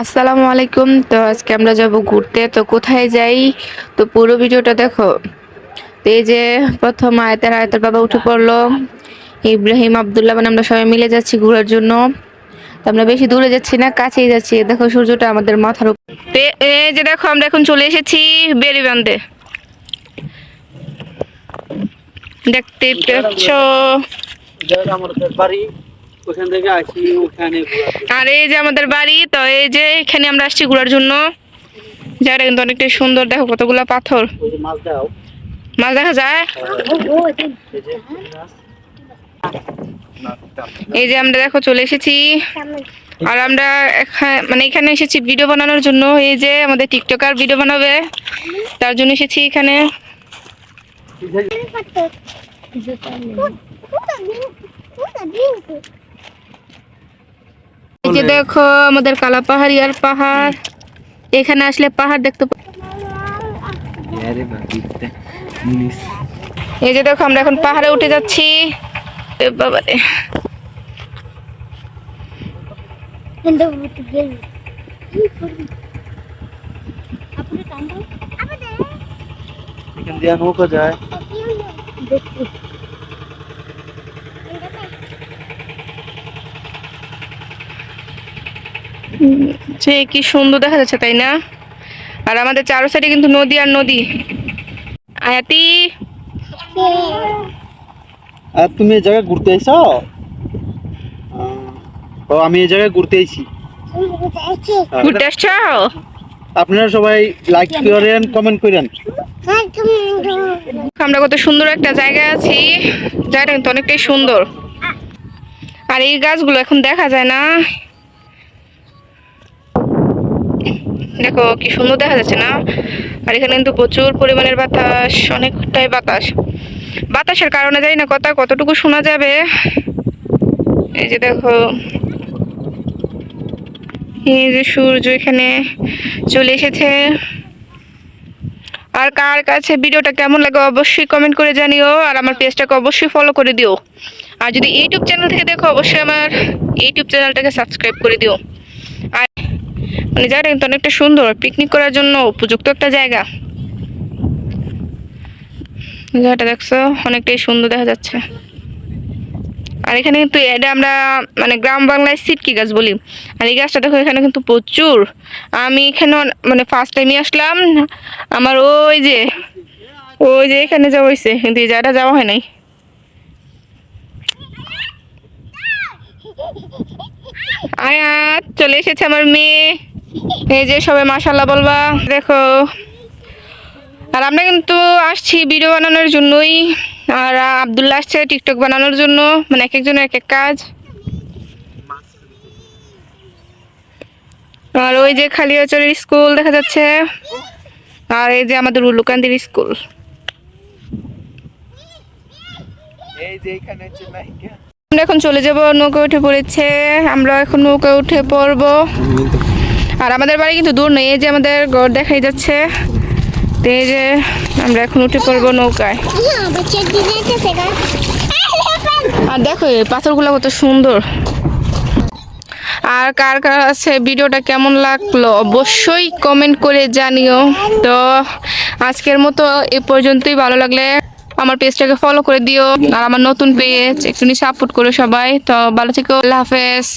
আসসালামু আলাইকুম। তো আজকে আমরা যাব ঘুরতে। তো কোথায় যাই, তো পুরো ভিডিওটা দেখো। তো এই যে প্রথম আয়াতের বাবা উঠে পড়লো, ইব্রাহিম আব্দুল্লাহ, মানে আমরা সবাই মিলে যাচ্ছি ঘোরার জন্য। তো আমরা বেশি দূরে যাচ্ছি না, কাছেই যাচ্ছি। দেখো সূর্যটা আমাদের মাথার উপর। এই যে দেখো আমরা এখন চলে এসেছি বেরিবান্ধে, দেখতে পাচ্ছ। আর এই যে আমাদের বাড়ি। তো এই যে এখানে আমরা আসছি ঘোরার জন্য। জায়গাটা কিন্তু অনেকটাই সুন্দর। দেখো কতগুলা পাথর, মাছ দেখা যায়। এই যে আমরা দেখো চলে এসেছি। আর আমরা মানে এখানে এসেছি ভিডিও বানানোর জন্য। এই যে আমাদের টিকটকার ভিডিও বানাবে, তার জন্য এসেছি এখানে। এই যে দেখো আমাদের কালা পাহাড়ি আর পাহাড়। এখানে আসলে পাহাড় দেখতে। এই যে দেখো আমরা এখন পাহাড়ে উঠে যাচ্ছি। বাবারে, নৌকা যায়। সে কি সুন্দর দেখা যাচ্ছে, তাই না? আর আমাদের চারো সাইডে কিন্তু নদী আর নদী। আয়াতি, আর তুমি এই জায়গায় ঘুরতে আইছো? ও, আমি এই জায়গায় ঘুরতে আইছি। ঘুরতে আসছো? আপনারা সবাই লাইক করেন, কমেন্ট করেন। আমরা কত সুন্দর একটা জায়গায় আছি। জায়গাটা কিন্তু অনেকটাই সুন্দর। আর এই গাছগুলো এখন দেখা যায় না। দেখো কি সুন্দর দেখা যাচ্ছে না? আর এখানে কিন্তু প্রচুর পরিমাণের বাতাস, অনেকটাই বাতাস। বাতাসের কারণে জানি না কথা কতটুকু শোনা যাবে। এই যে দেখো, এই যে সূর্য এখানে চলে এসেছে। আর কার কাছে ভিডিওটা কেমন লাগে অবশ্যই কমেন্ট করে জানিও। আর আমার পেজটাকে অবশ্যই ফলো করে দিও। আর যদি ইউটিউব চ্যানেল থেকে দেখো অবশ্যই আমার ইউটিউব চ্যানেলটাকে সাবস্ক্রাইব করে দিও। আর মানে জায়গাটা কিন্তু অনেকটা সুন্দর, পিকনিক করার জন্য উপযুক্ত একটা জায়গা। জায়গাটা দেখছো অনেকটাই সুন্দর দেখা যাচ্ছে। আর এখানে কিন্তু এটা আমরা মানে গ্রাম বাংলায় সিটকি গাছ বলি। আর এই গাছটা দেখো এখানে কিন্তু প্রচুর। আমি এখানে মানে ফার্স্ট টাইমই আসলাম। আমার ওই যে এখানে যাওয়া হয়েছে, কিন্তু এই জায়গাটা যাওয়া হয় নাই। আয়াত চলে এসেছে আমার মেয়ে। এই যে সবাই মাশাআল্লাহ বলবা। দেখো, আর আমরা কিন্তু আসছি ভিডিও বানানোর জন্যই। আর আব্দুল্লাহ আসছে টিকটক বানানোর জন্য। মানে এক একজনের এক এক কাজ। আর ওই যে খালিয়াচরের স্কুল দেখা যাচ্ছে। আর এই যে আমাদের উল্লুকান্দির স্কুল। আমরা এখন চলে যাব, নৌকা উঠে পড়েছে। আমরা এখন নৌকা উঠে পড়বো। আর আমাদের বাড়ি কিন্তু দূর নেই, এই যে আমাদের ঘর দেখাই যাচ্ছে। তো এই যে আমরা এখন উঠে পড়বো নৌকায়। আর দেখো এই পাথরগুলো কত সুন্দর। আর কার কাছে ভিডিওটা কেমন লাগলো অবশ্যই কমেন্ট করে জানিও। তো আজকের মতো এ পর্যন্তই। ভালো লাগলে আমার পেজটাকে ফলো করে দিও। আর আমার নতুন পেজ একটু সাপোর্ট করো সবাই। তো ভালো থেকো, আল্লাহ হাফেজ।